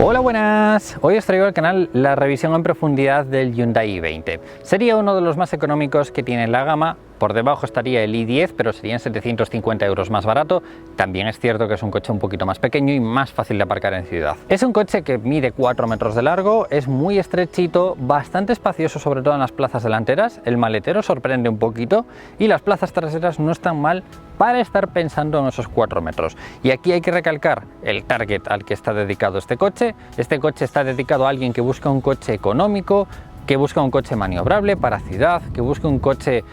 Hola, buenas. Hoy os traigo al canal la revisión en profundidad del Hyundai i20. Sería uno de los más económicos que tiene la gama. Por debajo estaría el i10, pero serían 750 euros más barato. También es cierto que es un coche un poquito más pequeño y más fácil de aparcar en ciudad. Es un coche que mide 4 metros de largo, es muy estrechito, bastante espacioso, sobre todo en las plazas delanteras. El maletero sorprende un poquito y las plazas traseras no están mal para estar pensando en esos 4 metros. Y aquí hay que recalcar el target al que está dedicado este coche. Este coche está dedicado a alguien que busca un coche económico, que busca un coche maniobrable para ciudad, que busca un coche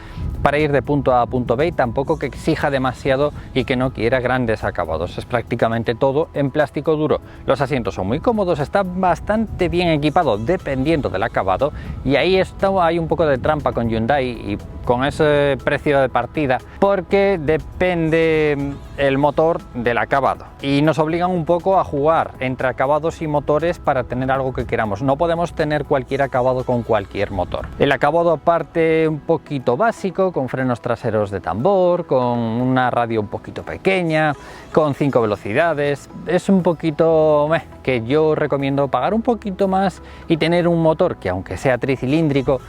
para ir de punto A a punto B y tampoco que exija demasiado y que no quiera grandes acabados. Es prácticamente todo en plástico duro. Los asientos son muy cómodos, está bastante bien equipado dependiendo del acabado, y ahí hay un poco de trampa con Hyundai y con ese precio de partida, porque depende el motor del acabado y nos obligan un poco a jugar entre acabados y motores para tener algo que queramos. No podemos tener cualquier acabado con cualquier motor. El acabado parte un poquito básico, con frenos traseros de tambor, con una radio un poquito pequeña, con 5 velocidades. Es un poquito que yo recomiendo pagar un poquito más y tener un motor que, aunque sea tricilíndrico,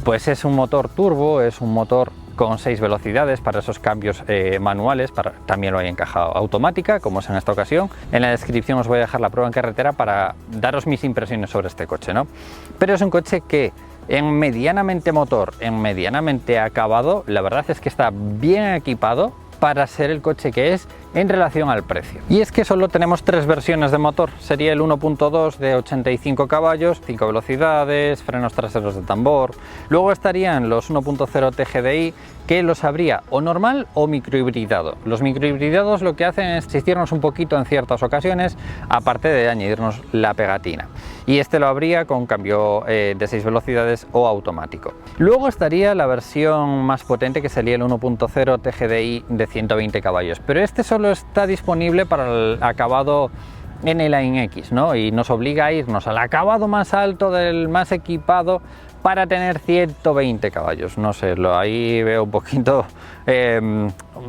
pues es un motor turbo, es un motor con 6 velocidades para esos cambios manuales. También lo hay en caja automática, como es en esta ocasión. En la descripción os voy a dejar la prueba en carretera para daros mis impresiones sobre este coche, ¿no? Pero es un coche que en medianamente motor, en medianamente acabado, la verdad es que está bien equipado para ser el coche que es en relación al precio. Y es que solo tenemos 3 versiones de motor. Sería el 1.2 de 85 caballos, 5 velocidades, frenos traseros de tambor. Luego estarían los 1.0 TGDI, que los habría o normal o microhibridado. Los microhibridados lo que hacen es asistirnos un poquito en ciertas ocasiones, aparte de añadirnos la pegatina. Y este lo habría con cambio de 6 velocidades o automático. Luego estaría la versión más potente, que sería el 1.0 TGDI de 120 caballos, pero este solo está disponible para el acabado N-Line X, ¿no? Y nos obliga a irnos al acabado más alto del más equipado para tener 120 caballos. No sé, ahí veo un poquito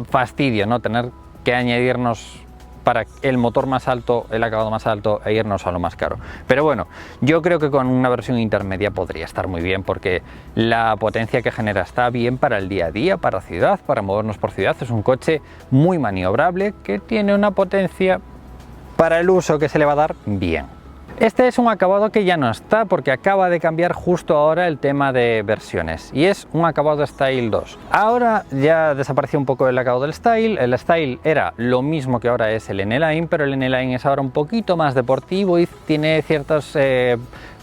fastidio, ¿no? Tener que añadirnos para el motor más alto, el acabado más alto, e irnos a lo más caro. Pero bueno, yo creo que con una versión intermedia podría estar muy bien, porque la potencia que genera está bien para el día a día, para ciudad, para movernos por ciudad. Es un coche muy maniobrable, que tiene una potencia para el uso que se le va a dar bien. Este es un acabado que ya no está, porque acaba de cambiar justo ahora el tema de versiones, y es un acabado Style 2. Ahora ya desapareció un poco el acabado del Style. El Style era lo mismo que ahora es el N-Line, pero el N-Line es ahora un poquito más deportivo y tiene ciertas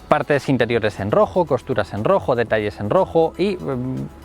partes interiores en rojo, costuras en rojo, detalles en rojo, y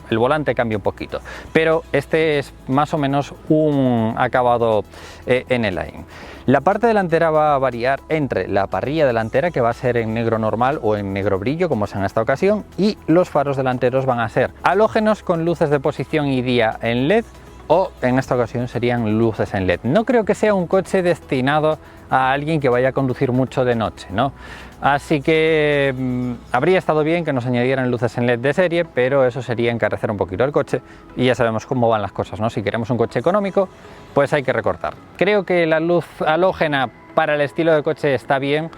el volante cambia un poquito. Pero este es más o menos un acabado N-Line. La parte delantera va a variar entre la parrilla delantera, que va a ser en negro normal o en negro brillo, como es en esta ocasión, y los faros delanteros van a ser halógenos con luces de posición y día en LED, o en esta ocasión serían luces en LED. No creo que sea un coche destinado a alguien que vaya a conducir mucho de noche, ¿no? Así que habría estado bien que nos añadieran luces en LED de serie, pero eso sería encarecer un poquito el coche, y ya sabemos cómo van las cosas, ¿no? Si queremos un coche económico, pues hay que recortar. Creo que la luz halógena para el estilo de coche está bien.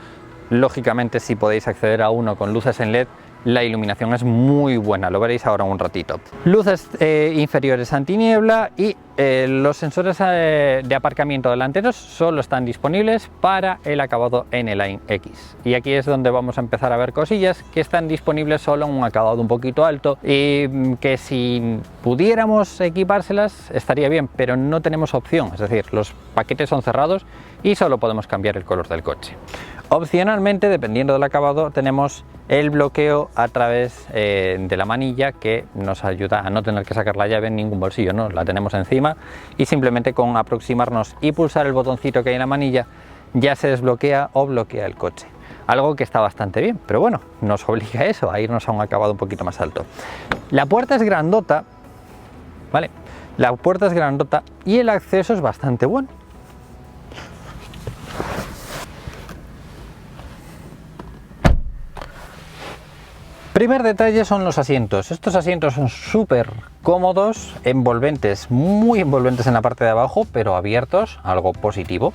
Lógicamente, si podéis acceder a uno con luces en LED, la iluminación es muy buena, lo veréis ahora un ratito. Luces inferiores antiniebla, y los sensores de aparcamiento delanteros solo están disponibles para el acabado N-Line X. Y aquí es donde vamos a empezar a ver cosillas que están disponibles solo en un acabado un poquito alto, y que si pudiéramos equipárselas estaría bien, pero no tenemos opción. Es decir, los paquetes son cerrados y solo podemos cambiar el color del coche. Opcionalmente, dependiendo del acabado, tenemos el bloqueo a través de la manilla, que nos ayuda a no tener que sacar la llave en ningún bolsillo, ¿no? La tenemos encima y simplemente con aproximarnos y pulsar el botoncito que hay en la manilla ya se desbloquea o bloquea el coche. Algo que está bastante bien, pero bueno, nos obliga a eso, a irnos a un acabado un poquito más alto. La puerta es grandota, ¿vale? La puerta es grandota y el acceso es bastante bueno. Primer detalle son los asientos. Estos asientos son súper cómodos, envolventes, muy envolventes en la parte de abajo, pero abiertos, algo positivo,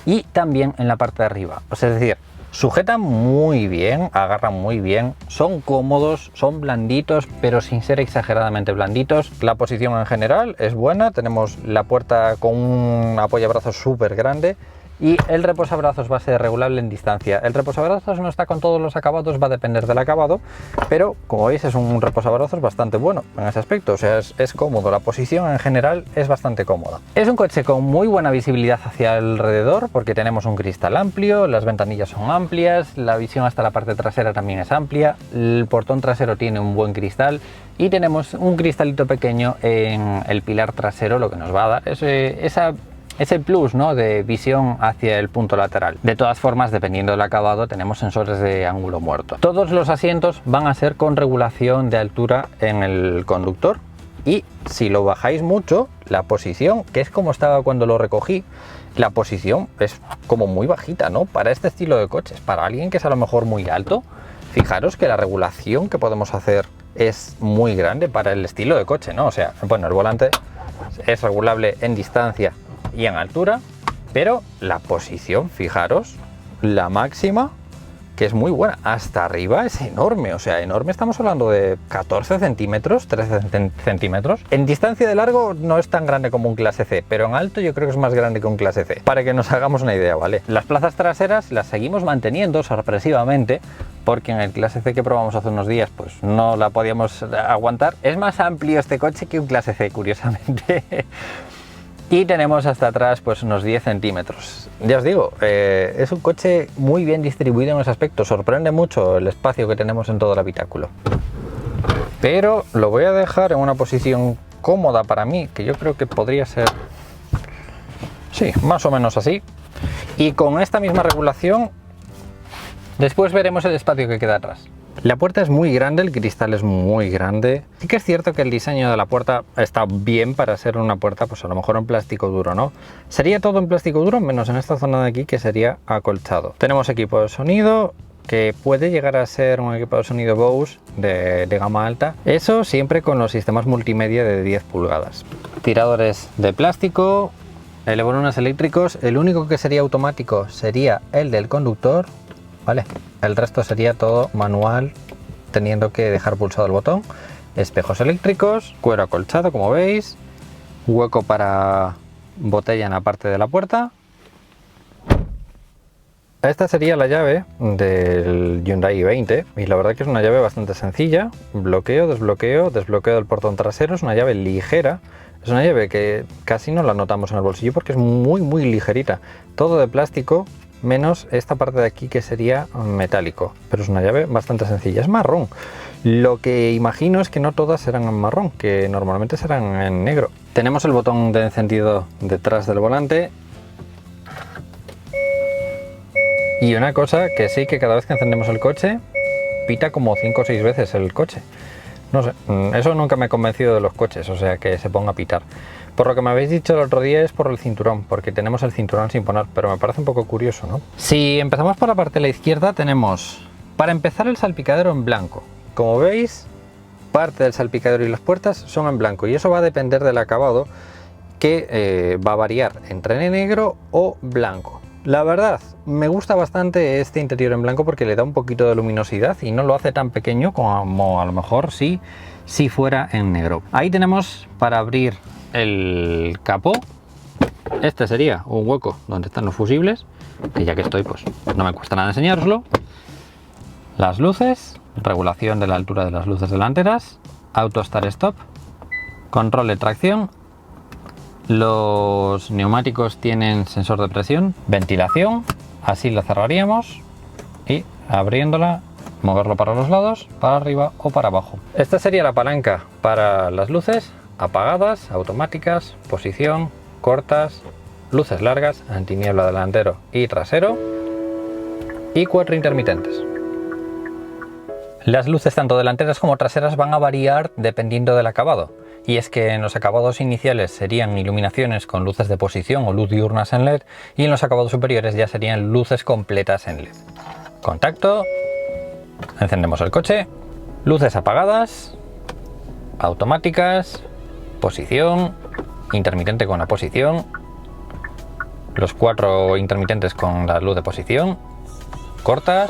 y también en la parte de arriba. O sea, es decir, Sujetan muy bien, agarran muy bien, son cómodos, son blanditos, pero sin ser exageradamente blanditos. La posición en general es buena, tenemos la puerta con un apoyabrazos súper grande y el reposabrazos va a ser regulable en distancia. El reposabrazos no está con todos los acabados, va a depender del acabado, pero como veis es un reposabrazos bastante bueno en ese aspecto, o sea, es cómodo, la posición en general es bastante cómoda. Es un coche con muy buena visibilidad hacia alrededor porque tenemos un cristal amplio, las ventanillas son amplias, la visión hasta la parte trasera también es amplia, el portón trasero tiene un buen cristal y tenemos un cristalito pequeño en el pilar trasero, lo que nos va a dar ese plus, ¿no?, de visión hacia el punto lateral. De todas formas, dependiendo del acabado, tenemos sensores de ángulo muerto. Todos los asientos van a ser con regulación de altura en el conductor y si lo bajáis mucho, la posición, que es como estaba cuando lo recogí, la posición es como muy bajita, ¿no? Para este estilo de coches, para alguien que es a lo mejor muy alto, fijaros que la regulación que podemos hacer es muy grande para el estilo de coche, ¿no? O sea, bueno, el volante es regulable en distancia y en altura, pero la posición, fijaros, la máxima, que es muy buena, hasta arriba es enorme, o sea, enorme, estamos hablando de 14 centímetros, 13 centímetros. En distancia de largo no es tan grande como un clase C, pero en alto yo creo que es más grande que un clase C, para que nos hagamos una idea, ¿vale? Las plazas traseras las seguimos manteniendo sorpresivamente, porque en el clase C que probamos hace unos días pues no la podíamos aguantar. Es más amplio este coche que un clase C, curiosamente. Y tenemos hasta atrás pues unos 10 centímetros. Ya os digo, es un coche muy bien distribuido en ese aspecto. Sorprende mucho el espacio que tenemos en todo el habitáculo. Pero lo voy a dejar en una posición cómoda para mí, que yo creo que podría ser, sí, más o menos así. Y con esta misma regulación, después veremos el espacio que queda atrás. La puerta es muy grande, el cristal es muy grande. Sí que es cierto que el diseño de la puerta está bien para ser una puerta, pues a lo mejor en plástico duro, ¿no? Sería todo en plástico duro, menos en esta zona de aquí que sería acolchado. Tenemos equipo de sonido, que puede llegar a ser un equipo de sonido Bose de gama alta. Eso siempre con los sistemas multimedia de 10 pulgadas. Tiradores de plástico, elevadores eléctricos. El único que sería automático sería el del conductor. Vale, el resto sería todo manual, teniendo que dejar pulsado el botón. Espejos eléctricos, cuero acolchado como veis, hueco para botella en la parte de la puerta. Esta sería la llave del Hyundai i20 y la verdad que es una llave bastante sencilla. Bloqueo, desbloqueo, desbloqueo del portón trasero, es una llave ligera. Es una llave que casi no la notamos en el bolsillo porque es muy ligerita. Todo de plástico, menos esta parte de aquí que sería metálico, pero es una llave bastante sencilla. Es marrón, lo que imagino es que no todas serán en marrón, que normalmente serán en negro. Tenemos el botón de encendido detrás del volante y una cosa que sí, que cada vez que encendemos el coche pita como 5 o 6 veces el coche. No sé, eso nunca me ha convencido de los coches, o sea, que se ponga a pitar. Por lo que me habéis dicho el otro día es por el cinturón, porque tenemos el cinturón sin poner, pero me parece un poco curioso, ¿no? Si empezamos por la parte de la izquierda, tenemos, para empezar, el salpicadero en blanco. Como veis, parte del salpicadero y las puertas son en blanco, y eso va a depender del acabado, que va a variar entre negro o blanco. La verdad, me gusta bastante este interior en blanco porque le da un poquito de luminosidad y no lo hace tan pequeño como a lo mejor si fuera en negro. Ahí tenemos para abrir el capó. Este sería un hueco donde están los fusibles, que ya que estoy pues no me cuesta nada enseñároslo. Las luces, regulación de la altura de las luces delanteras, auto start stop, control de tracción. Los neumáticos tienen sensor de presión, ventilación, así la cerraríamos y abriéndola, moverlo para los lados, para arriba o para abajo. Esta sería la palanca para las luces apagadas, automáticas, posición, cortas, luces largas, antiniebla delantero y trasero y 4 intermitentes. Las luces tanto delanteras como traseras van a variar dependiendo del acabado. Y es que en los acabados iniciales serían iluminaciones con luces de posición o luz diurnas en LED y en los acabados superiores ya serían luces completas en LED. Contacto, encendemos el coche, luces apagadas, automáticas, posición, intermitente con la posición, los 4 intermitentes con la luz de posición, cortas.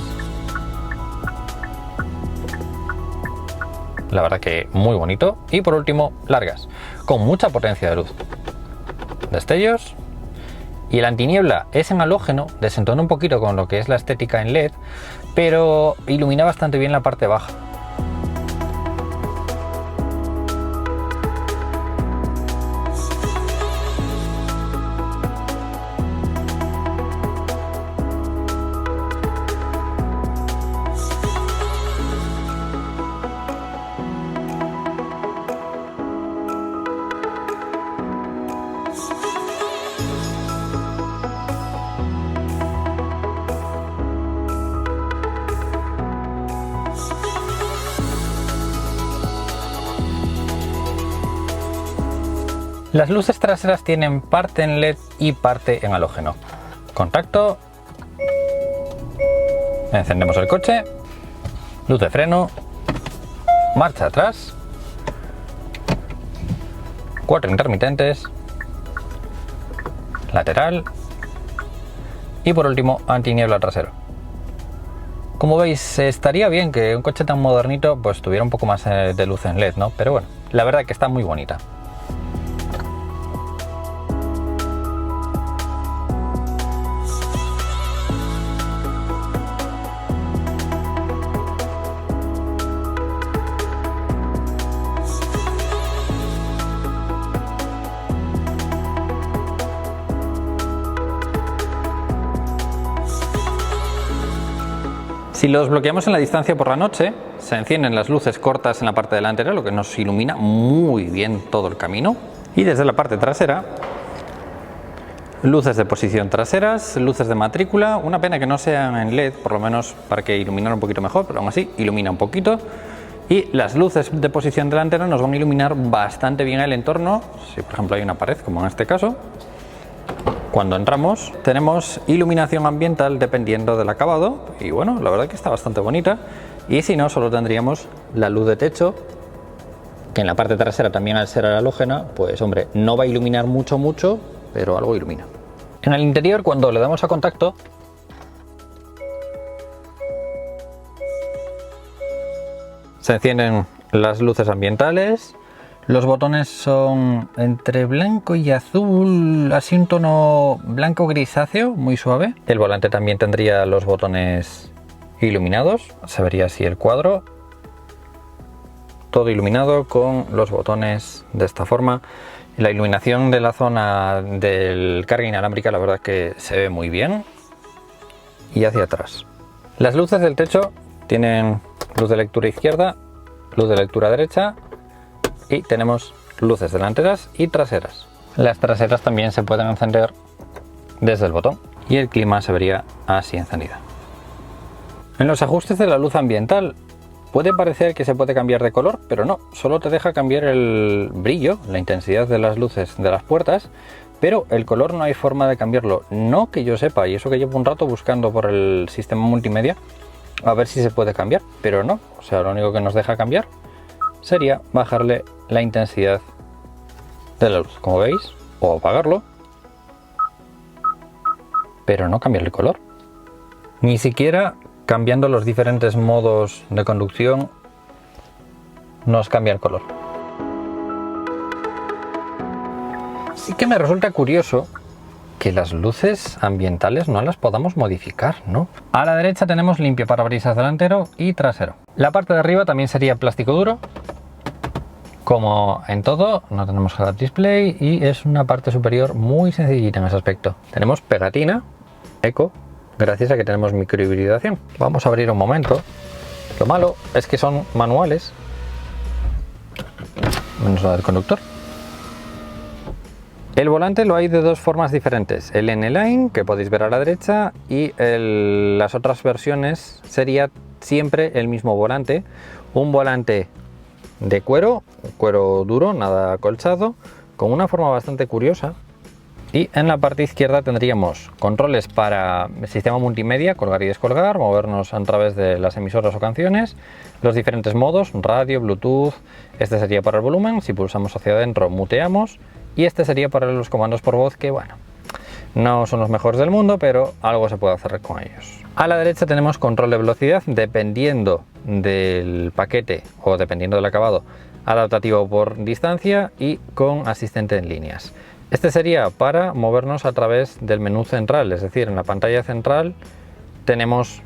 La verdad que muy bonito. Y por último, largas, con mucha potencia de luz. Destellos. Y el antiniebla es en halógeno, desentona un poquito con lo que es la estética en LED, pero ilumina bastante bien la parte baja. Las luces traseras tienen parte en LED y parte en halógeno. Contacto. Encendemos el coche. Luz de freno. Marcha atrás. 4 intermitentes. Lateral. Y por último, antiniebla trasero. Como veis, estaría bien que un coche tan modernito pues tuviera un poco más de luz en LED, ¿no? Pero bueno, la verdad que está muy bonita. Si los bloqueamos en la distancia por la noche, se encienden las luces cortas en la parte delantera, lo que nos ilumina muy bien todo el camino. Y desde la parte trasera, luces de posición traseras, luces de matrícula. Una pena que no sean en LED, por lo menos para que iluminara un poquito mejor, pero aún así ilumina un poquito. Y las luces de posición delantera nos van a iluminar bastante bien el entorno. Si por ejemplo hay una pared, como en este caso, cuando entramos tenemos iluminación ambiental dependiendo del acabado y bueno, la verdad que está bastante bonita. Y si no, solo tendríamos la luz de techo, que en la parte trasera también, al ser halógena, pues hombre, no va a iluminar mucho, pero algo ilumina. En el interior, cuando le damos a contacto, se encienden las luces ambientales. Los botones son entre blanco y azul, así un tono blanco grisáceo, muy suave. El volante también tendría los botones iluminados, se vería así el cuadro. Todo iluminado con los botones de esta forma. La iluminación de la zona del carga inalámbrica, la verdad que se ve muy bien. Y hacia atrás. Las luces del techo tienen luz de lectura izquierda, luz de lectura derecha. Y tenemos luces delanteras y traseras. Las traseras también se pueden encender desde el botón y el clima se vería así encendida. En los ajustes de la luz ambiental puede parecer que se puede cambiar de color, pero no, solo te deja cambiar el brillo, la intensidad de las luces de las puertas, pero el color no hay forma de cambiarlo, no que yo sepa, y eso que llevo un rato buscando por el sistema multimedia a ver si se puede cambiar, pero no, o sea, lo único que nos deja cambiar sería bajarle la intensidad de la luz, como veis, o apagarlo, pero no cambiar el color. Ni siquiera cambiando los diferentes modos de conducción nos cambia el color. Sí que me resulta curioso que las luces ambientales no las podamos modificar, ¿no? A la derecha tenemos limpiaparabrisas delantero y trasero. La parte de arriba también sería plástico duro. Como en todo, no tenemos head-up display y es una parte superior muy sencillita en ese aspecto. Tenemos pegatina eco, gracias a que tenemos microhibridación. Vamos a abrir un momento. Lo malo es que son manuales, menos la del conductor. El volante lo hay de dos formas diferentes, el N-Line, que podéis ver a la derecha, y las otras versiones sería siempre el mismo volante, un volante de cuero duro, nada acolchado, con una forma bastante curiosa. Y en la parte izquierda tendríamos controles para el sistema multimedia, colgar y descolgar, movernos a través de las emisoras o canciones, los diferentes modos, radio, Bluetooth, este sería para el volumen, si pulsamos hacia adentro muteamos, y este sería para los comandos por voz, que bueno, No son los mejores del mundo, pero algo se puede hacer con ellos. A la derecha tenemos control de velocidad, dependiendo del paquete o dependiendo del acabado, adaptativo por distancia y con asistente en líneas. Este sería para movernos a través del menú central, es decir, en la pantalla central tenemos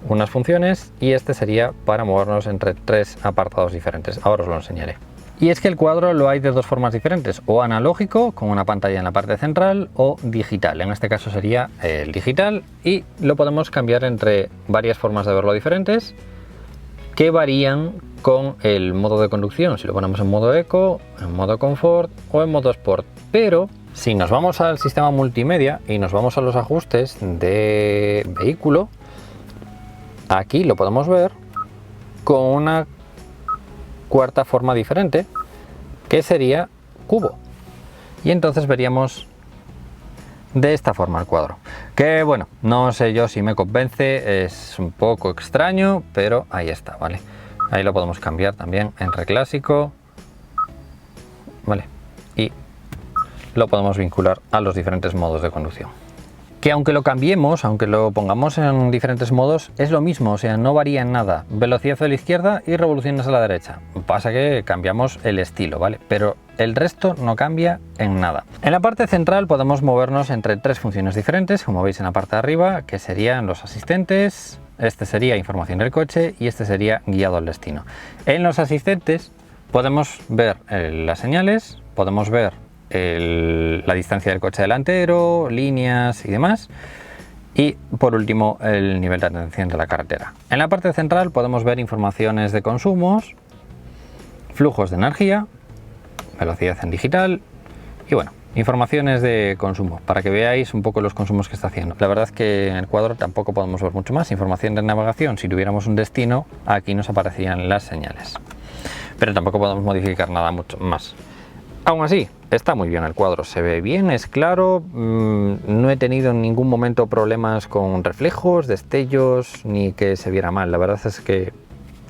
unas funciones y este sería para movernos entre 3 apartados diferentes. Ahora os lo enseñaré. Y es que el cuadro lo hay de dos formas diferentes, o analógico, con una pantalla en la parte central, o digital. En este caso sería el digital y lo podemos cambiar entre varias formas de verlo diferentes que varían con el modo de conducción, si lo ponemos en modo eco, en modo confort o en modo sport. Pero si nos vamos al sistema multimedia y nos vamos a los ajustes de vehículo, aquí lo podemos ver con una cuarta forma diferente, que sería cubo, y entonces veríamos de esta forma el cuadro, que bueno, no sé yo si me convence, es un poco extraño, pero ahí está, ¿vale? Ahí lo podemos cambiar también en reclásico, ¿vale? Y lo podemos vincular a los diferentes modos de conducción. Que aunque lo cambiemos, aunque lo pongamos en diferentes modos, es lo mismo, o sea, no varía en nada. Velocidad a la izquierda y revoluciones a la derecha. Pasa que cambiamos el estilo, ¿vale? Pero el resto no cambia en nada. En la parte central podemos movernos entre 3 funciones diferentes, como veis en la parte de arriba, que serían los asistentes, este sería información del coche y este sería guiado al destino. En los asistentes podemos ver las señales, podemos ver la distancia del coche delantero, líneas y demás, y por último el nivel de atención de la carretera. En la parte central podemos ver informaciones de consumos, flujos de energía, velocidad en digital y bueno, informaciones de consumo para que veáis un poco los consumos que está haciendo. La verdad es que en el cuadro tampoco podemos ver mucho más. Información de navegación, si tuviéramos un destino aquí nos aparecerían las señales, pero tampoco podemos modificar nada mucho más. Aún así, está muy bien el cuadro, se ve bien, es claro, no he tenido en ningún momento problemas con reflejos, destellos, ni que se viera mal. La verdad es que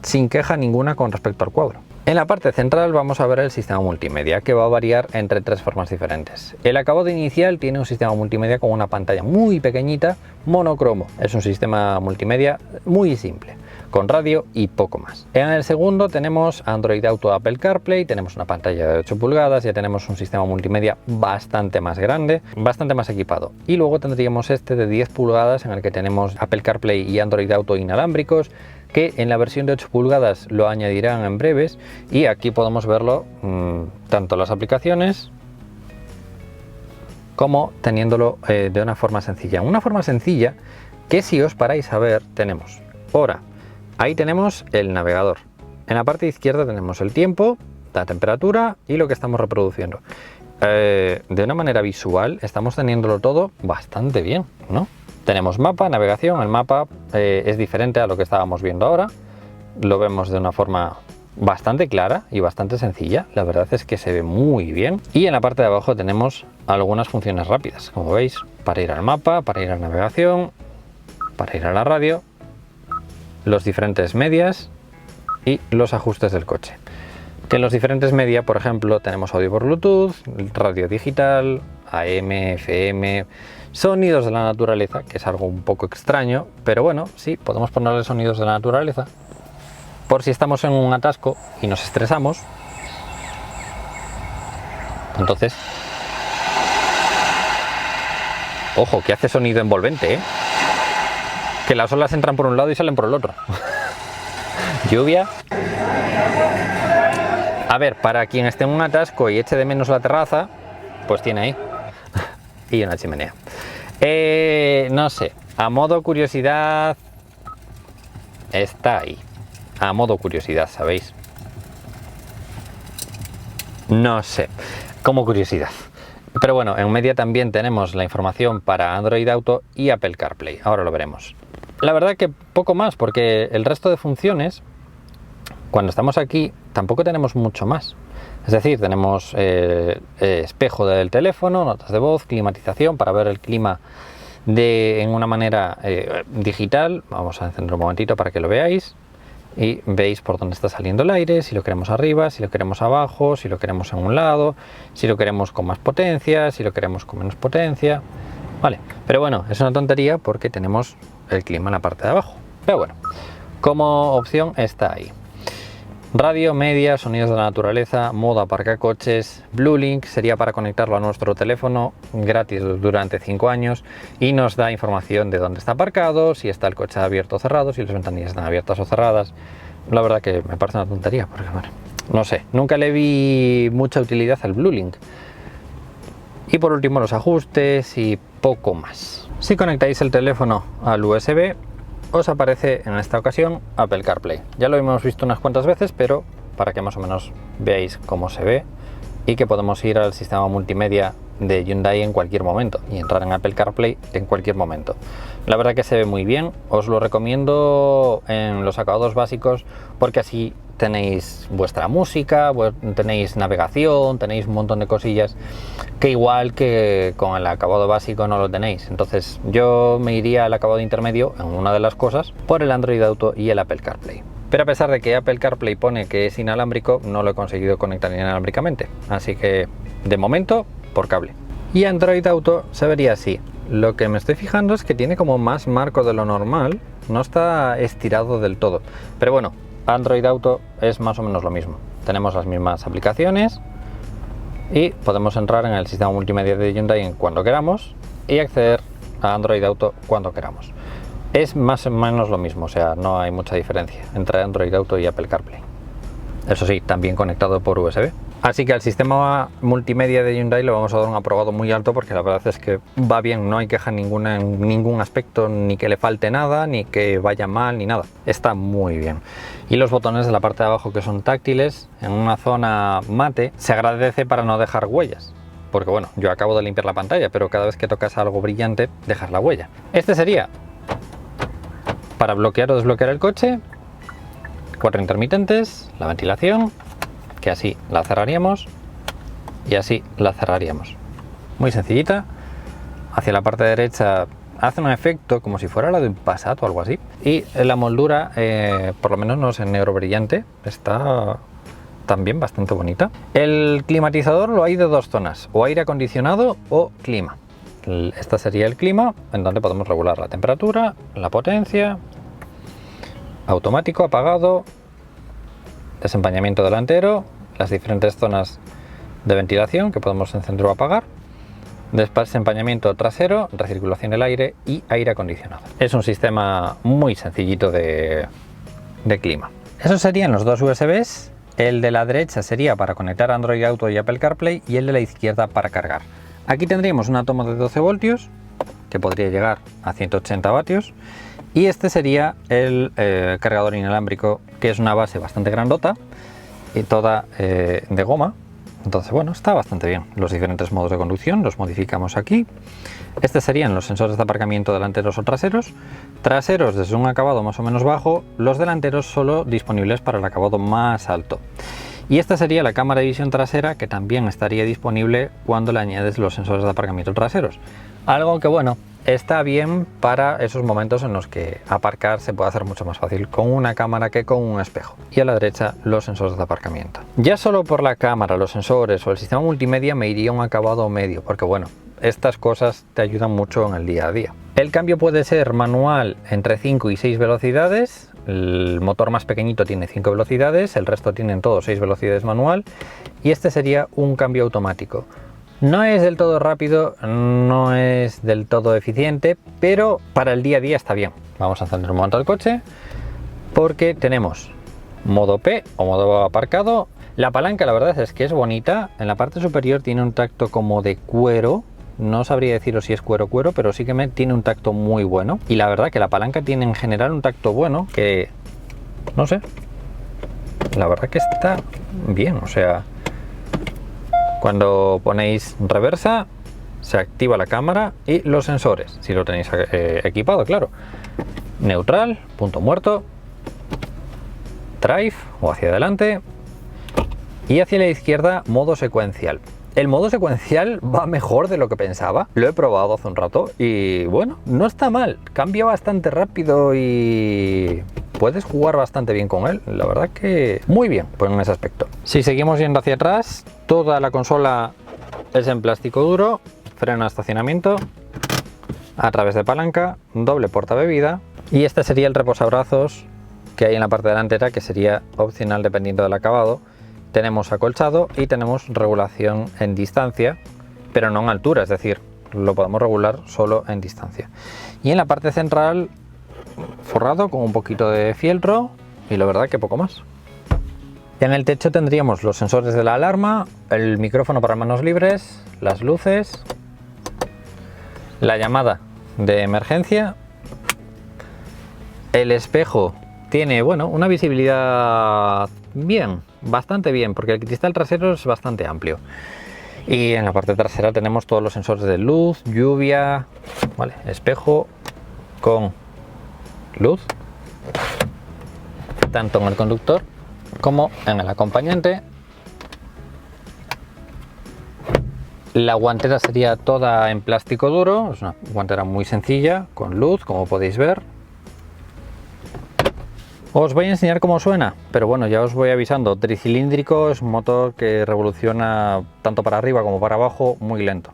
sin queja ninguna con respecto al cuadro. En la parte central vamos a ver el sistema multimedia, que va a variar entre 3 formas diferentes. El acabado inicial tiene un sistema multimedia con una pantalla muy pequeñita, monocromo. Es un sistema multimedia muy simple, con radio y poco más. En el segundo tenemos Android Auto, Apple CarPlay, tenemos una pantalla de 8 pulgadas, ya tenemos un sistema multimedia bastante más grande, bastante más equipado. Y luego tendríamos este de 10 pulgadas en el que tenemos Apple CarPlay y Android Auto inalámbricos, que en la versión de 8 pulgadas lo añadirán en breves, y aquí podemos verlo tanto las aplicaciones como teniéndolo de una forma sencilla. Una forma sencilla que, si os paráis a ver, tenemos hora, ahí tenemos el navegador, en la parte izquierda tenemos el tiempo, la temperatura y lo que estamos reproduciendo. De una manera visual estamos teniéndolo todo bastante bien, ¿no? Tenemos mapa, navegación, el mapa es diferente a lo que estábamos viendo ahora, lo vemos de una forma bastante clara y bastante sencilla, la verdad es que se ve muy bien. Y en la parte de abajo tenemos algunas funciones rápidas, como veis, para ir al mapa, para ir a navegación, para ir a la radio, los diferentes medias y los ajustes del coche. Que en los diferentes media, por ejemplo, tenemos audio por Bluetooth, radio digital, AM, FM, sonidos de la naturaleza, que es algo un poco extraño, pero bueno, sí, podemos ponerle sonidos de la naturaleza por si estamos en un atasco y nos estresamos. Entonces, ojo, que hace sonido envolvente, ¿eh? Que las olas entran por un lado y salen por el otro. Lluvia. A ver, para quien esté en un atasco y eche de menos la terraza, pues tiene ahí. Y una chimenea. No sé, a modo curiosidad, está ahí. A modo curiosidad, ¿sabéis? No sé, como curiosidad. Pero bueno, en media también tenemos la información para Android Auto y Apple CarPlay. Ahora lo veremos. La verdad que poco más, porque el resto de funciones, cuando estamos aquí, tampoco tenemos mucho más. Es decir, tenemos espejo del teléfono, notas de voz, climatización para ver el clima en una manera digital. Vamos a encender un momentito para que lo veáis. Y veis por dónde está saliendo el aire, si lo queremos arriba, si lo queremos abajo, si lo queremos en un lado, si lo queremos con más potencia, si lo queremos con menos potencia. Vale, pero bueno, es una tontería porque tenemos el clima en la parte de abajo. Pero bueno, como opción está ahí. Radio, media, sonidos de la naturaleza, modo aparcacoches, Bluelink sería para conectarlo a nuestro teléfono gratis durante 5 años y nos da información de dónde está aparcado, si está el coche abierto o cerrado, si las ventanillas están abiertas o cerradas. La verdad que me parece una tontería porque, bueno, no sé, nunca le vi mucha utilidad al Bluelink. Y por último los ajustes y poco más. Si conectáis el teléfono al USB, os aparece en esta ocasión Apple CarPlay. Ya lo hemos visto unas cuantas veces, pero para que más o menos veáis cómo se ve y que podemos ir al sistema multimedia de Hyundai en cualquier momento y entrar en Apple CarPlay en cualquier momento. La verdad que se ve muy bien, os lo recomiendo en los acabados básicos porque así tenéis vuestra música, tenéis navegación, tenéis un montón de cosillas que igual que con el acabado básico no lo tenéis. Entonces yo me iría al acabado intermedio en una de las cosas por el Android Auto y el Apple CarPlay. Pero a pesar de que Apple CarPlay pone que es inalámbrico, no lo he conseguido conectar inalámbricamente. Así que de momento por cable. Y Android Auto se vería así. Lo que me estoy fijando es que tiene como más marco de lo normal, no está estirado del todo. Pero bueno, Android Auto es más o menos lo mismo. Tenemos las mismas aplicaciones y podemos entrar en el sistema multimedia de Hyundai cuando queramos y acceder a Android Auto cuando queramos. Es más o menos lo mismo, o sea, no hay mucha diferencia entre Android Auto y Apple CarPlay. Eso sí, también conectado por USB. Así que al sistema multimedia de Hyundai le vamos a dar un aprobado muy alto porque la verdad es que va bien, no hay queja ninguna en ningún aspecto, ni que le falte nada, ni que vaya mal, ni nada. Está muy bien. Y los botones de la parte de abajo que son táctiles, en una zona mate, se agradece para no dejar huellas. Porque bueno, yo acabo de limpiar la pantalla, pero cada vez que tocas algo brillante, dejas la huella. Este sería para bloquear o desbloquear el coche, 4 intermitentes, la ventilación, que así la cerraríamos y así la cerraríamos. Muy sencillita. Hacia la parte derecha hace un efecto como si fuera la de un Passat o algo así. Y la moldura, por lo menos no es en negro brillante, está también bastante bonita. El climatizador lo hay de 2 zonas, o aire acondicionado o clima. Este sería el clima, en donde podemos regular la temperatura, la potencia, automático, apagado, desempañamiento delantero, las diferentes zonas de ventilación que podemos encender o apagar, desempañamiento trasero, recirculación del aire y aire acondicionado. Es un sistema muy sencillito de clima. Esos serían los 2 USBs. El de la derecha sería para conectar Android Auto y Apple CarPlay y el de la izquierda para cargar. Aquí tendríamos una toma de 12 voltios que podría llegar a 180 vatios y este sería el cargador inalámbrico, que es una base bastante grandota y toda de goma. Entonces bueno, está bastante bien. Los diferentes modos de conducción los modificamos aquí. Estos serían los sensores de aparcamiento delanteros o traseros. Traseros desde un acabado más o menos bajo, los delanteros solo disponibles para el acabado más alto. Y esta sería la cámara de visión trasera, que también estaría disponible cuando le añades los sensores de aparcamiento traseros. Algo que bueno, está bien para esos momentos en los que aparcar se puede hacer mucho más fácil con una cámara que con un espejo. Y a la derecha los sensores de aparcamiento. Ya solo por la cámara, los sensores o el sistema multimedia me iría un acabado medio, porque bueno, estas cosas te ayudan mucho en el día a día. El cambio puede ser manual entre 5 y 6 velocidades. El motor más pequeñito tiene 5 velocidades, el resto tienen todos 6 velocidades manual y este sería un cambio automático. No es del todo rápido, no es del todo eficiente, pero para el día a día está bien. Vamos a encender un momento el coche porque tenemos modo P o modo aparcado. La palanca la verdad es que es bonita, en la parte superior tiene un tacto como de cuero. No sabría deciros si es cuero, pero sí que tiene un tacto muy bueno. Y la verdad que la palanca tiene en general un tacto bueno, que no sé, la verdad que está bien. O sea, cuando ponéis reversa se activa la cámara y los sensores, si lo tenéis equipado, claro. Neutral, punto muerto, drive o hacia adelante y hacia la izquierda modo secuencial. El modo secuencial va mejor de lo que pensaba. Lo he probado hace un rato y bueno, no está mal. Cambia bastante rápido y puedes jugar bastante bien con él. La verdad que muy bien, pues en ese aspecto. Si seguimos yendo hacia atrás, toda la consola es en plástico duro, freno de estacionamiento a través de palanca, doble portabebida, y este sería el reposabrazos que hay en la parte delantera, que sería opcional dependiendo del acabado. Tenemos acolchado y tenemos regulación en distancia, pero no en altura, es decir, lo podemos regular solo en distancia. Y en la parte central, forrado con un poquito de fieltro, y la verdad que poco más. En el techo tendríamos los sensores de la alarma, el micrófono para manos libres, las luces, la llamada de emergencia. El espejo tiene, bueno, una visibilidad bien, bastante bien, porque el cristal trasero es bastante amplio. Y en la parte trasera tenemos todos los sensores de luz, lluvia, vale, espejo con luz, tanto en el conductor como en el acompañante. La guantera sería toda en plástico duro, es una guantera muy sencilla, con luz, como podéis ver. Os voy a enseñar cómo suena, pero bueno, ya os voy avisando, tricilíndrico, es un motor que revoluciona tanto para arriba como para abajo, muy lento.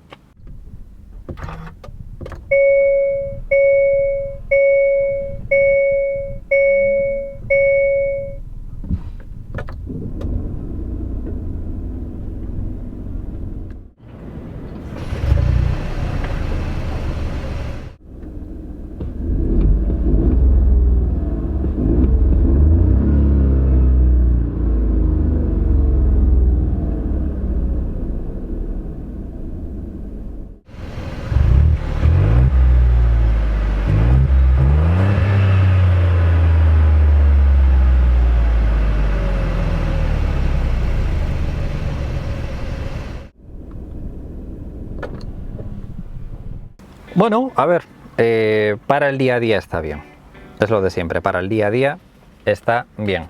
Bueno, a ver, para el día a día está bien, es lo de siempre, para el día a día está bien.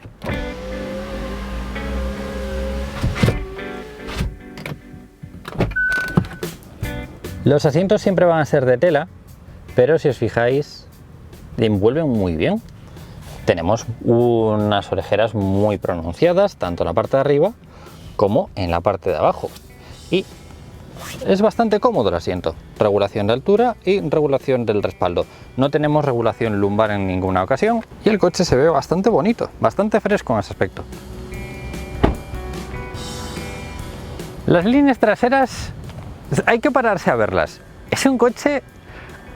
Los asientos siempre van a ser de tela, pero si os fijáis, envuelven muy bien. Tenemos unas orejeras muy pronunciadas, tanto en la parte de arriba como en la parte de abajo. Y es bastante cómodo el asiento. Regulación de altura y regulación del respaldo. No tenemos regulación lumbar en ninguna ocasión. Y el coche se ve bastante bonito, bastante fresco en ese aspecto. Las líneas traseras hay que pararse a verlas. Es un coche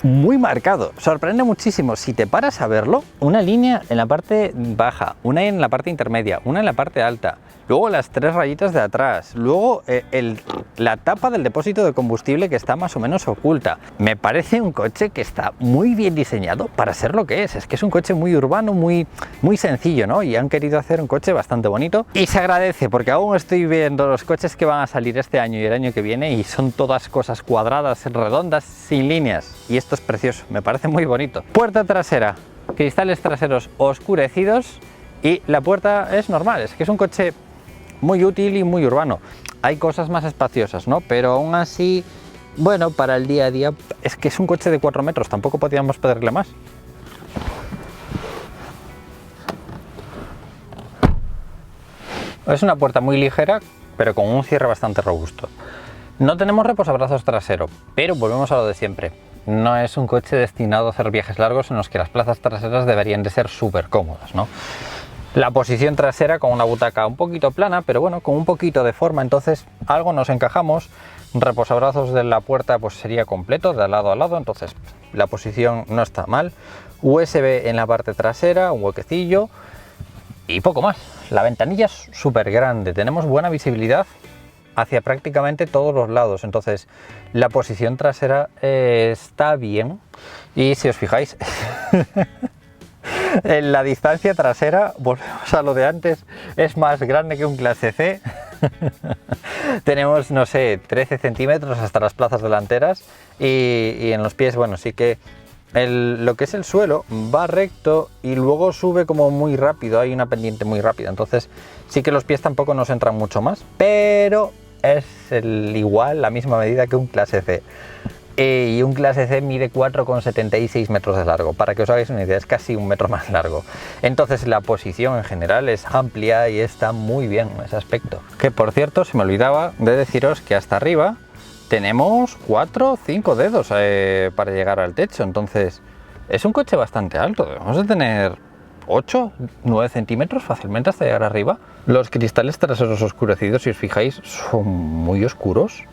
muy marcado, sorprende muchísimo. Si te paras a verlo, una línea en la parte baja, una en la parte intermedia, una en la parte alta, luego las tres rayitas de atrás, luego la tapa del depósito de combustible que está más o menos oculta. Me parece un coche que está muy bien diseñado para ser lo que es que es un coche muy urbano, muy sencillo, ¿no? Y han querido hacer un coche bastante bonito y se agradece, porque aún estoy viendo los coches que van a salir este año y el año que viene y son todas cosas cuadradas, redondas, sin líneas, y esto es precioso, me parece muy bonito. Puerta trasera, cristales traseros oscurecidos, y la puerta es normal, es que es un coche muy útil y muy urbano. Hay cosas más espaciosas, ¿no? Pero aún así, bueno, para el día a día, es que es un coche de 4 metros, tampoco podíamos pedirle más. Es una puerta muy ligera, pero con un cierre bastante robusto. No tenemos reposabrazos trasero, pero volvemos a lo de siempre. No es un coche destinado a hacer viajes largos en los que las plazas traseras deberían de ser súper cómodas, ¿no? La posición trasera con una butaca un poquito plana, pero bueno, con un poquito de forma, entonces algo nos encajamos. Reposabrazos de la puerta pues sería completo, de lado a lado, entonces la posición no está mal. USB en la parte trasera, un huequecillo y poco más. La ventanilla es súper grande, tenemos buena visibilidad hacia prácticamente todos los lados, entonces la posición trasera está bien. Y si os fijáis en la distancia trasera, volvemos a lo de antes, es más grande que un clase C. Tenemos, no sé, 13 centímetros hasta las plazas delanteras, y en los pies, bueno, sí que lo que es el suelo va recto y luego sube como muy rápido, hay una pendiente muy rápida, entonces sí que los pies tampoco nos entran mucho más, pero es igual, la misma medida que un clase C. Y un clase C mide 4,76 metros de largo, para que os hagáis una idea, es casi un metro más largo. Entonces la posición en general es amplia y está muy bien en ese aspecto. Que por cierto, se me olvidaba de deciros que hasta arriba tenemos 4 o 5 dedos para llegar al techo, entonces es un coche bastante alto. Debemos de tener 8, 9 centímetros fácilmente hasta llegar arriba. Los cristales traseros oscurecidos, si os fijáis, son muy oscuros.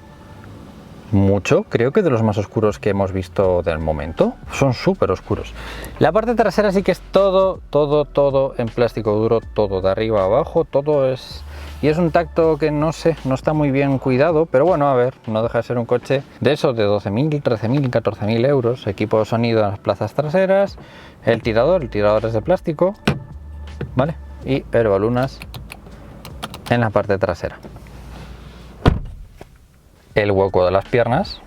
Mucho, creo que de los más oscuros que hemos visto del momento. Son súper oscuros. La parte trasera sí que es todo en plástico duro, todo de arriba a abajo, todo es... Y es un tacto que no sé, no está muy bien cuidado, pero bueno, a ver, no deja de ser un coche de esos de 12.000, 13.000, 14.000 euros. Equipo de sonido en las plazas traseras, el tirador es de plástico, ¿vale? Y herbalunas en la parte trasera. El hueco de las piernas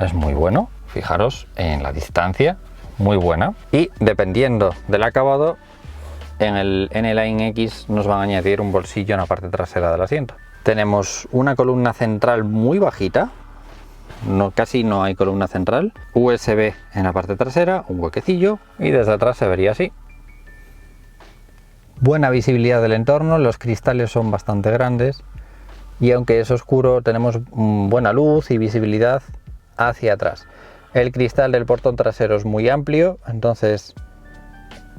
es muy bueno, fijaros en la distancia, muy buena. Y dependiendo del acabado, en el Line X nos van a añadir un bolsillo en la parte trasera del asiento. Tenemos una columna central muy bajita, casi no hay columna central, USB en la parte trasera, un huequecillo y desde atrás se vería así. Buena visibilidad del entorno, los cristales son bastante grandes y aunque es oscuro tenemos buena luz y visibilidad hacia atrás. El cristal del portón trasero es muy amplio, entonces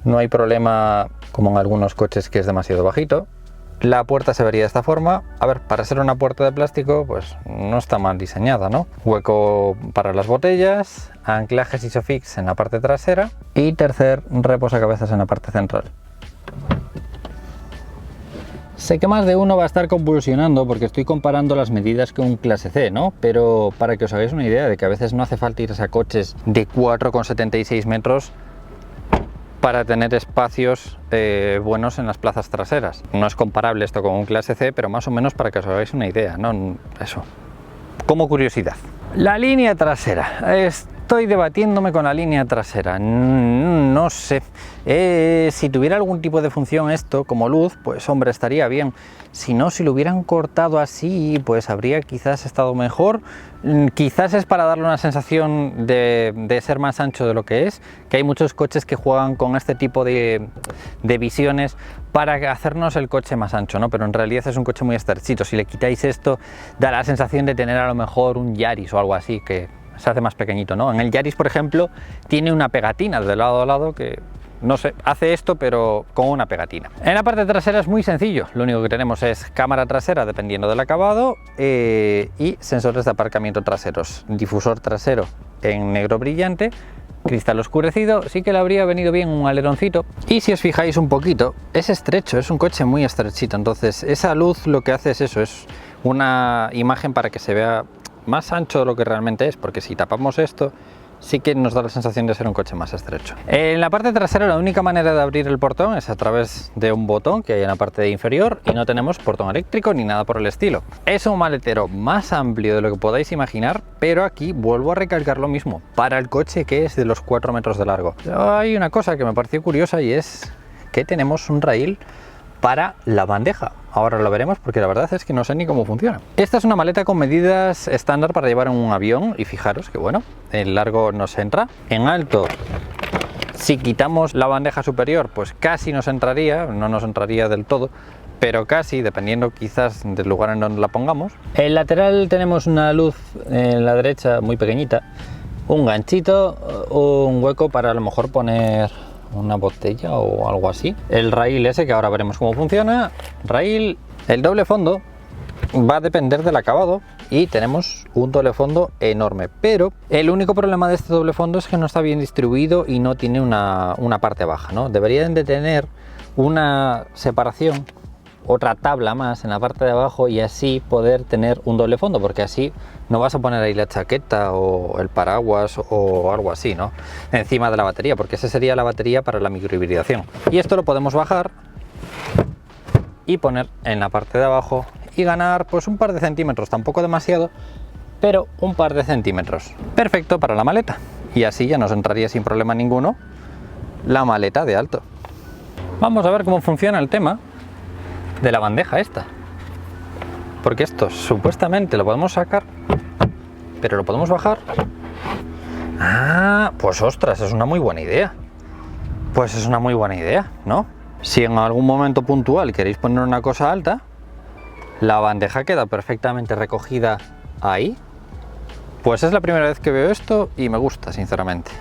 no hay problema como en algunos coches que es demasiado bajito. La puerta se vería de esta forma. A ver, para ser una puerta de plástico, pues no está mal diseñada, ¿no? Hueco para las botellas, anclajes Isofix en la parte trasera y tercer reposacabezas en la parte central. Sé que más de uno va a estar convulsionando porque estoy comparando las medidas con un clase C, ¿no? Pero para que os hagáis una idea de que a veces no hace falta irse a coches de 4,76 metros para tener espacios buenos en las plazas traseras. No es comparable esto con un clase C, pero más o menos para que os hagáis una idea, ¿no? Eso, como curiosidad. La línea trasera. Estoy debatiéndome con la línea trasera. No sé. Si tuviera algún tipo de función esto, como luz, pues hombre, estaría bien. Si no, si lo hubieran cortado así, pues habría quizás estado mejor. Quizás es para darle una sensación de ser más ancho de lo que es, que hay muchos coches que juegan con este tipo de visiones para hacernos el coche más ancho, ¿no? Pero en realidad es un coche muy estrechito. Si le quitáis esto, da la sensación de tener a lo mejor un Yaris o algo así, que se hace más pequeñito, ¿no? En el Yaris, por ejemplo, tiene una pegatina de lado a lado que, no sé, hace esto pero con una pegatina. En la parte trasera es muy sencillo, lo único que tenemos es cámara trasera dependiendo del acabado y sensores de aparcamiento traseros, difusor trasero en negro brillante, cristal oscurecido. Sí que le habría venido bien un aleroncito y si os fijáis un poquito, es estrecho, es un coche muy estrechito, entonces esa luz lo que hace es eso, es una imagen para que se vea más ancho de lo que realmente es, porque si tapamos esto sí que nos da la sensación de ser un coche más estrecho. En la parte trasera la única manera de abrir el portón es a través de un botón que hay en la parte inferior y no tenemos portón eléctrico ni nada por el estilo. Es un maletero más amplio de lo que podáis imaginar, pero aquí vuelvo a recalcar lo mismo, para el coche que es de los 4 metros de largo. Hay una cosa que me pareció curiosa y es que tenemos un rail para la bandeja. Ahora lo veremos porque la verdad es que no sé ni cómo funciona. Esta es una maleta con medidas estándar para llevar en un avión y fijaros que bueno, en largo nos entra, en alto si quitamos la bandeja superior pues casi nos entraría, no nos entraría del todo, pero casi, dependiendo quizás del lugar en donde la pongamos. En el lateral tenemos una luz en la derecha muy pequeñita, un ganchito, un hueco para a lo mejor poner una botella o algo así. El rail ese que ahora veremos cómo funciona. Rail, el doble fondo va a depender del acabado y tenemos un doble fondo enorme, pero el único problema de este doble fondo es que no está bien distribuido y no tiene una parte baja, ¿no? Deberían de tener una separación, otra tabla más en la parte de abajo y así poder tener un doble fondo, porque así no vas a poner ahí la chaqueta o el paraguas o algo así, ¿no? Encima de la batería, porque esa sería la batería para la microhibridación. Y esto lo podemos bajar y poner en la parte de abajo y ganar pues un par de centímetros, tampoco demasiado, pero un par de centímetros. Perfecto para la maleta. Y así ya nos entraría sin problema ninguno la maleta de alto. Vamos a ver cómo funciona el tema de la bandeja esta, porque esto supuestamente lo podemos sacar, pero lo podemos bajar. Ah, pues ostras, es una muy buena idea. Pues es una muy buena idea, ¿no? Si en algún momento puntual queréis poner una cosa alta, la bandeja queda perfectamente recogida ahí Pues es la primera vez que veo esto y me gusta, sinceramente.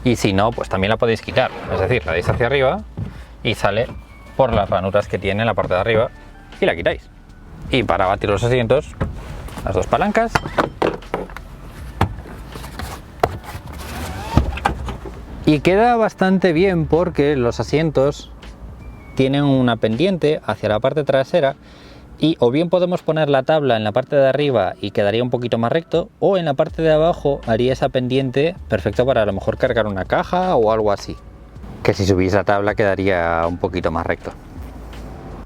Y si no, pues también la podéis quitar, es decir, la dais hacia arriba y sale por las ranuras que tiene en la parte de arriba y la quitáis. Y para batir los asientos, las dos palancas. Y queda bastante bien porque los asientos tienen una pendiente hacia la parte trasera y o bien podemos poner la tabla en la parte de arriba y quedaría un poquito más recto, o en la parte de abajo haría esa pendiente perfecto para a lo mejor cargar una caja o algo así, que si subís la tabla quedaría un poquito más recto.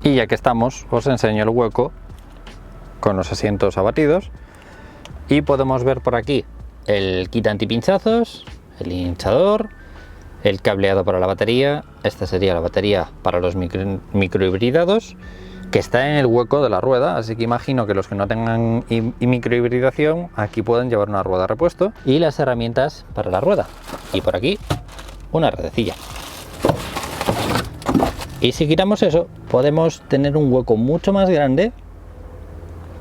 Y ya que estamos, os enseño el hueco con los asientos abatidos y podemos ver por aquí el kit antipinchazos, el hinchador, el cableado para la batería. Esta sería la batería para los microhibridados, que está en el hueco de la rueda, así que imagino que los que no tengan microhibridación aquí pueden llevar una rueda repuesto, y las herramientas para la rueda, y por aquí una redecilla. Y si quitamos eso, podemos tener un hueco mucho más grande,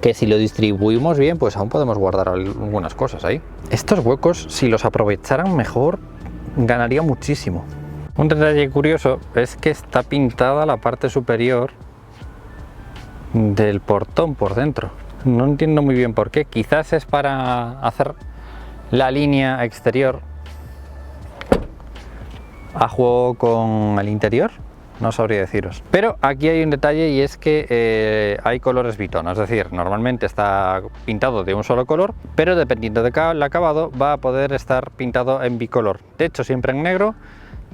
que si lo distribuimos bien, pues aún podemos guardar algunas cosas ahí. Estos huecos, si los aprovecharan mejor, ganaría muchísimo. Un detalle curioso es que está pintada la parte superior del portón por dentro. No entiendo muy bien por qué. Quizás es para hacer la línea exterior a juego con el interior. No sabría deciros. Pero aquí hay un detalle, y es que hay colores bitono, es decir, normalmente está pintado de un solo color, pero dependiendo del acabado va a poder estar pintado en bicolor. De hecho, siempre en negro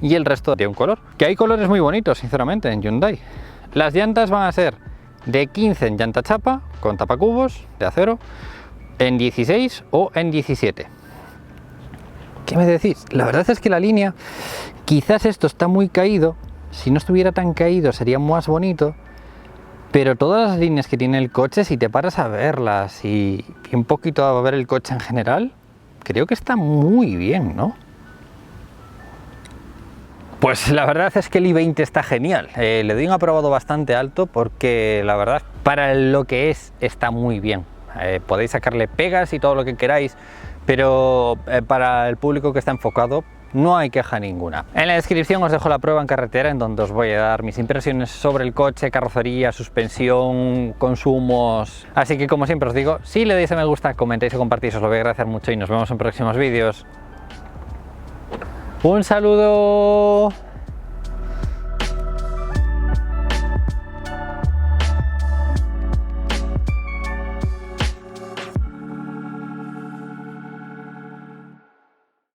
y el resto de un color. Que hay colores muy bonitos, sinceramente, en Hyundai. Las llantas van a ser de 15 en llanta chapa con tapacubos de acero, en 16 o en 17. ¿Qué me decís? La verdad es que la línea, quizás esto está muy caído. Si no estuviera tan caído sería más bonito, pero todas las líneas que tiene el coche, si te paras a verlas y un poquito a ver el coche en general, creo que está muy bien, ¿no? Pues la verdad es que el i20 está genial. Le doy un aprobado bastante alto porque la verdad, para lo que es, está muy bien. Podéis sacarle pegas y todo lo que queráis, pero para el público que está enfocado, no hay queja ninguna. En la descripción os dejo la prueba en carretera, en donde os voy a dar mis impresiones sobre el coche, carrocería, suspensión, consumos. Así que, como siempre os digo, si le dais a me gusta, comentáis o compartís, os lo voy a agradecer mucho y nos vemos en próximos vídeos. ¡Un saludo!